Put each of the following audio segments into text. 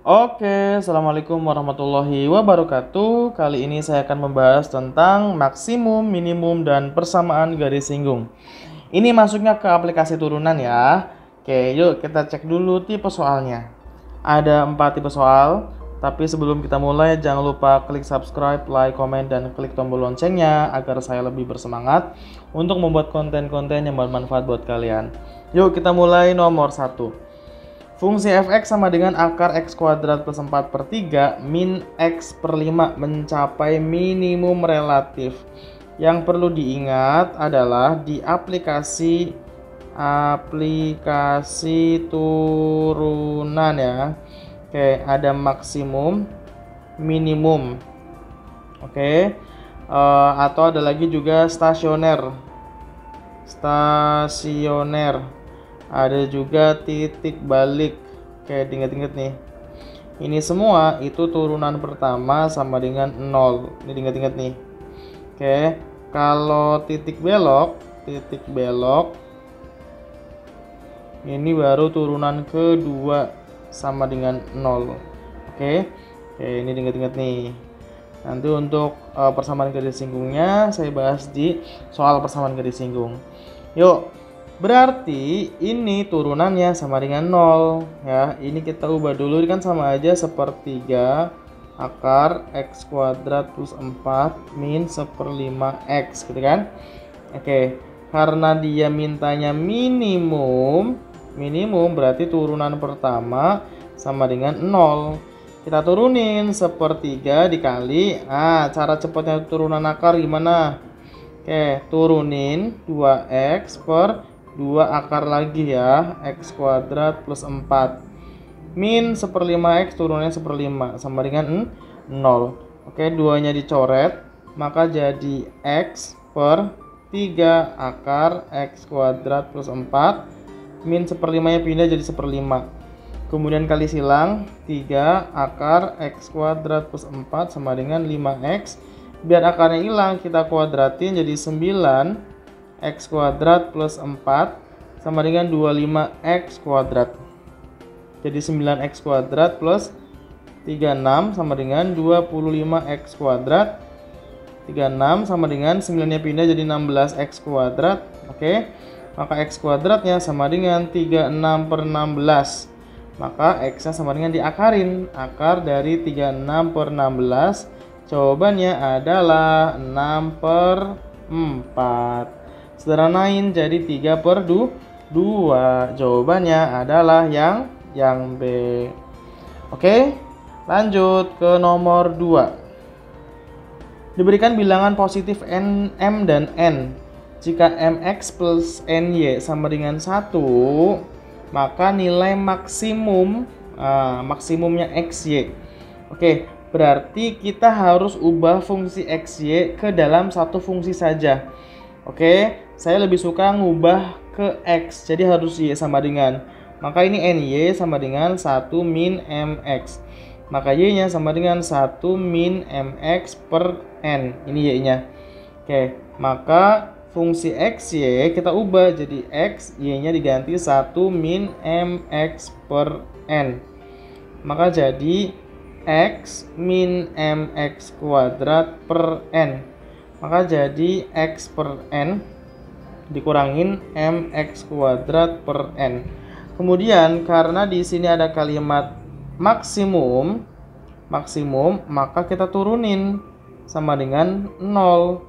Oke, Assalamualaikum warahmatullahi wabarakatuh. Kali ini saya akan membahas tentang maksimum, minimum, dan persamaan garis singgung. Ini masuknya ke aplikasi turunan ya. Oke, yuk kita cek dulu tipe soalnya. Ada 4 tipe soal, tapi sebelum kita mulai jangan lupa klik subscribe, like, komen, dan klik tombol loncengnya agar saya lebih bersemangat untuk membuat konten-konten yang bermanfaat buat kalian. Yuk kita mulai nomor 1. Fungsi fx sama dengan akar x kuadrat plus 4/3 min x per 5 mencapai minimum relatif. Yang perlu diingat adalah di aplikasi turunan ya. Oke, ada maksimum, minimum. Oke. Atau ada lagi juga stasioner. Ada juga titik balik. Kayak diinget-inget nih. Ini semua itu turunan pertama sama dengan 0. Ini diinget-inget nih. Oke, kalau titik belok ini baru turunan kedua sama dengan 0. Oke, ini diinget-inget nih. Nanti untuk persamaan garis singgungnya saya bahas di soal persamaan garis singgung. Yuk, berarti ini turunannya sama dengan 0 ya. Ini kita ubah dulu, ini kan sama aja 1/3 akar x kuadrat plus 4 min 1/5 x gitu kan. Oke, karena dia mintanya minimum berarti turunan pertama sama dengan 0. Kita turunin 1/3 dikali. Cara cepatnya turunan akar gimana? Oke, turunin 2x per 2 akar lagi ya, x kuadrat plus 4 min 1/5 x turunnya 1/5 sama dengan 0. Oke, 2 nya dicoret, maka jadi x per 3 akar x kuadrat plus 4 min 1/5 nya pindah jadi 1/5. Kemudian kali silang 3 akar x kuadrat plus 4 sama dengan 5x. Biar akarnya hilang kita kuadratin jadi 9 x kuadrat plus 4 sama dengan 25x kuadrat. Jadi 9x kuadrat plus 36 sama dengan 25x kuadrat. 36 sama dengan 9-nya pindah jadi 16x kuadrat. Oke, maka x kuadratnya sama dengan 36/16. Maka x-nya sama dengan diakarin. Akar dari 36/16 jawabannya adalah 6/4. Sederhanain jadi 3/2. Jawabannya adalah yang B. Oke, lanjut ke nomor 2. Diberikan bilangan positif M dan N. Jika mx plus ny sama dengan 1, maka nilai maksimumnya xy. Oke, berarti kita harus ubah fungsi xy ke dalam satu fungsi saja. Oke, saya lebih suka ngubah ke x, jadi harus y sama dengan. Maka ini ny sama dengan 1 min mx. Maka y-nya sama dengan 1 min mx per n. Ini y-nya. Oke, maka fungsi xy kita ubah jadi x, y-nya diganti 1 min mx per n. Maka jadi x min mx kuadrat per n. Maka jadi x per n dikurangin mx kuadrat per n. Kemudian karena di sini ada kalimat maksimum, maka kita turunin sama dengan 0.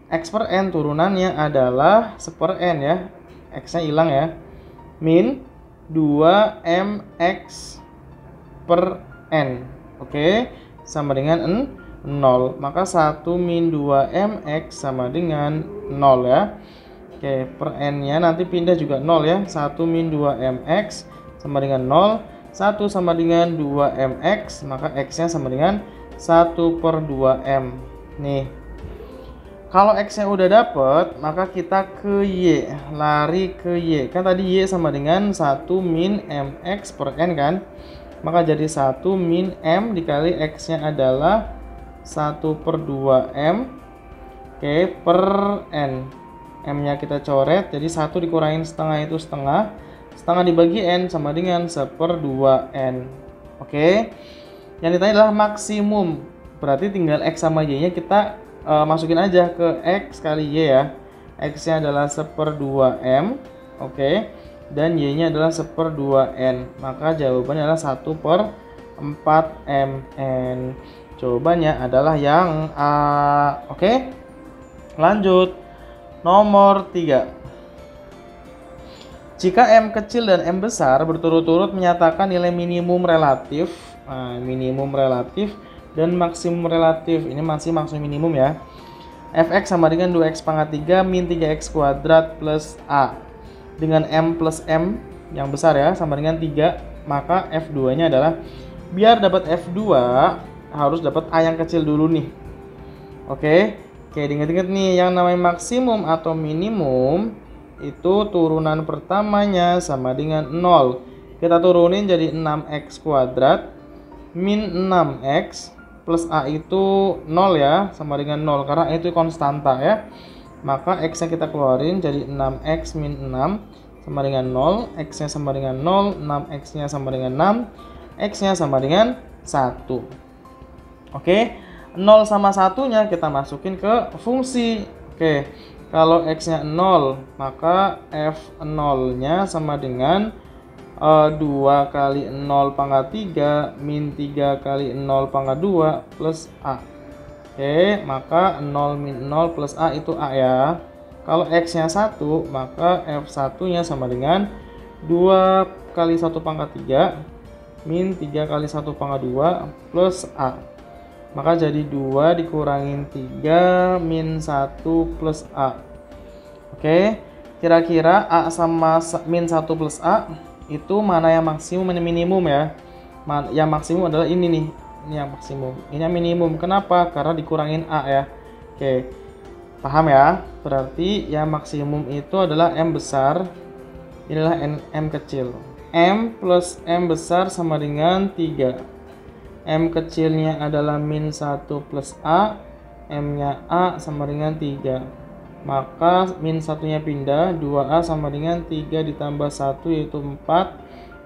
X per n turunannya adalah 1/n ya. X-nya hilang ya. Min 2mx per n. Oke, sama dengan 0. Maka 1 min 2mx sama dengan 0 ya. Oke, per n-nya nanti pindah juga 0 ya. 1 min 2mx sama dengan 0. 1 sama dengan 2mx, maka x-nya sama dengan 1/2m. Nih. Kalau x-nya udah dapet, maka kita ke y, lari ke y. Kan tadi y sama dengan 1 min mx per n kan? Maka jadi 1 min m dikali x-nya adalah 1/2m. Oke, per n. M-nya kita coret, jadi 1 dikurangin setengah itu setengah. Setengah dibagi n sama dengan 1/2n. Oke. Yang ditanya adalah maksimum. Berarti tinggal X sama Y-nya kita masukin aja ke X kali Y ya. X-nya adalah 1/2M. Oke. Dan Y-nya adalah 1/2N. Maka jawabannya adalah 1/4MN. Jawabannya adalah yang A. Oke. Lanjut. Nomor 3. Jika M kecil dan M besar berturut-turut menyatakan nilai minimum relatif, minimum relatif dan maksimum relatif, ini masih maksimum minimum ya. Fx sama dengan 2x pangkat 3 min 3x kuadrat plus A. Dengan M plus M yang besar ya, sama dengan 3, maka F2-nya adalah, biar dapat F2 harus dapat A yang kecil dulu nih. Oke, diingat-ingat nih, yang namanya maksimum atau minimum itu turunan pertamanya sama dengan 0. Kita turunin jadi 6x kuadrat min 6x plus A itu 0 ya, sama dengan 0 karena itu konstanta ya. Maka x nya kita keluarin jadi 6x min 6 sama dengan 0, x nya sama dengan 0, 6x nya sama dengan 6, x nya sama dengan 1. Oke, 0 sama 1 nya kita masukin ke fungsi. Oke, kalau x nya 0, maka f0 nya sama dengan 2 kali 0 pangkat 3 min 3 kali 0 pangkat 2 plus A. Oke, maka 0 min 0 plus A itu A ya. Kalau x nya 1, maka f1 nya sama dengan 2 kali 1 pangkat 3 min 3 kali 1 pangkat 2 plus A. Maka jadi 2 dikurangin 3 min 1 plus A. Oke, kira-kira A sama min 1 plus A itu mana yang maksimum, mana yang minimum ya? Yang maksimum adalah ini nih, ini yang maksimum. Ini yang minimum. Kenapa? Karena dikurangin A ya. Oke, paham ya? Berarti yang maksimum itu adalah M besar, inilah M kecil. M plus M besar sama dengan 3. M kecilnya adalah min 1 plus A, M-nya A sama dengan 3. Maka min 1-nya pindah, 2A sama dengan 3 ditambah 1 yaitu 4.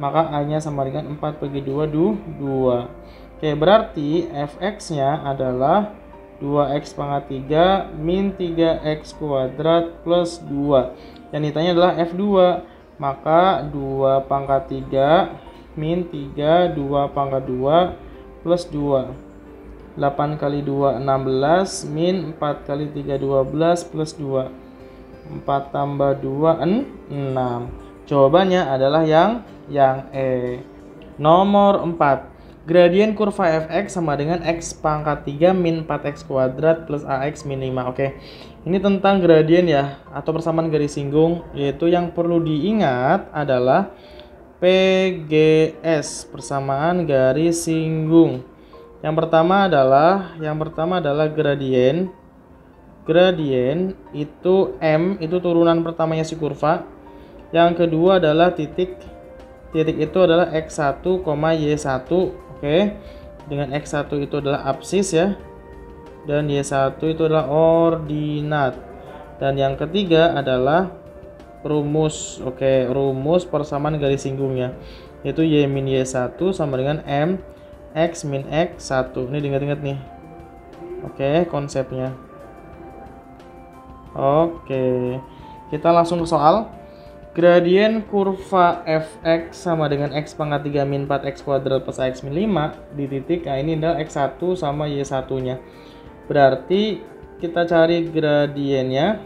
Maka A-nya sama dengan 4 bagi 2, 2. Oke, berarti Fx-nya adalah 2x pangkat 3 min 3x kuadrat plus 2. Yang ditanya adalah F2. Maka 2 pangkat 3 min 3, 2 pangkat 2 plus 2. 8 kali 2 16 min 4 kali 3 12 plus 2. 4 tambah 2 6. Jawabannya adalah yang E. Nomor 4. Gradien kurva fx sama dengan x pangkat 3 min 4x kuadrat plus ax min 5. Oke. Ini tentang gradien ya, atau persamaan garis singgung, yaitu yang perlu diingat adalah PGS, persamaan garis singgung. Yang pertama adalah gradien. Gradien itu M, itu turunan pertamanya si kurva. Yang kedua adalah titik. Titik itu adalah X1, Y1. Oke. Dengan X1 itu adalah absis ya. Dan Y1 itu adalah ordinat. Dan yang ketiga adalah rumus. Oke, rumus persamaan garis singgungnya, yaitu Y min Y1 sama dengan M X min X1. Ini diingat-ingat nih. Oke, konsepnya. Oke, kita langsung ke soal. Gradien kurva fx sama dengan x pangkat 3 min 4x kuadrat plus ax min 5 di titik. Nah, ini adalah x1 sama y1 nya. Berarti kita cari gradiennya,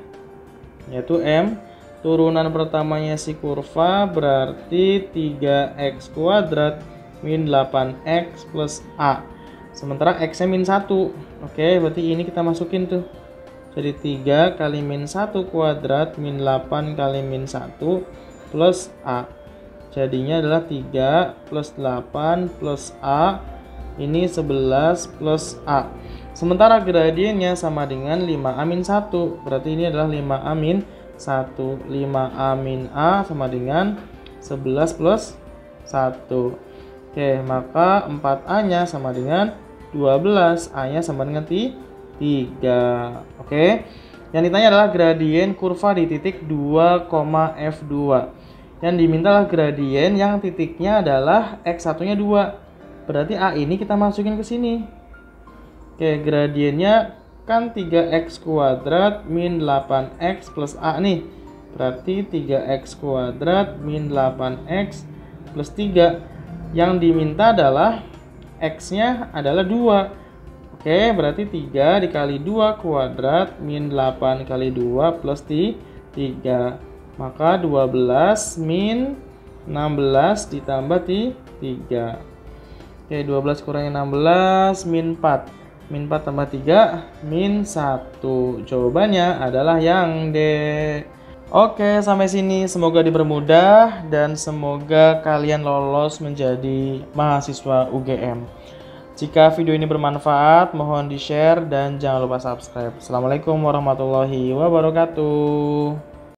yaitu M. Turunan pertamanya si kurva berarti 3x kuadrat min 8x plus A. Sementara x nya min 1. Oke, berarti ini kita masukin tuh. Jadi 3 kali min 1 kuadrat min 8 kali min 1 plus A. Jadinya adalah 3 plus 8 plus A. Ini 11 plus A. Sementara gradiennya sama dengan 5A min 1. Berarti ini adalah 5A min 1. 5A min A sama dengan 11 plus 1. Oke, maka 4A nya sama dengan 12. A nya sama dengan 3. Oke. Yang ditanya adalah gradien kurva di titik 2, F2. Yang diminta adalah gradien yang titiknya adalah X1 nya 2. berarti A ini kita masukin ke sini. Oke, gradiennya kan 3x kuadrat min 8x plus A nih. Berarti 3x kuadrat min 8x plus 3. Yang diminta adalah x-nya adalah 2. Oke, berarti 3 dikali 2 kuadrat min 8 kali 2 plus 3. Maka 12 min 16 ditambah 3. Oke, 12 kurangi 16 min 4. Min 4 tambah 3 min 1. Jawabannya adalah yang D. Oke, sampai sini semoga dipermudah dan semoga kalian lolos menjadi mahasiswa UGM. Jika video ini bermanfaat, mohon di-share dan jangan lupa subscribe. Assalamualaikum warahmatullahi wabarakatuh.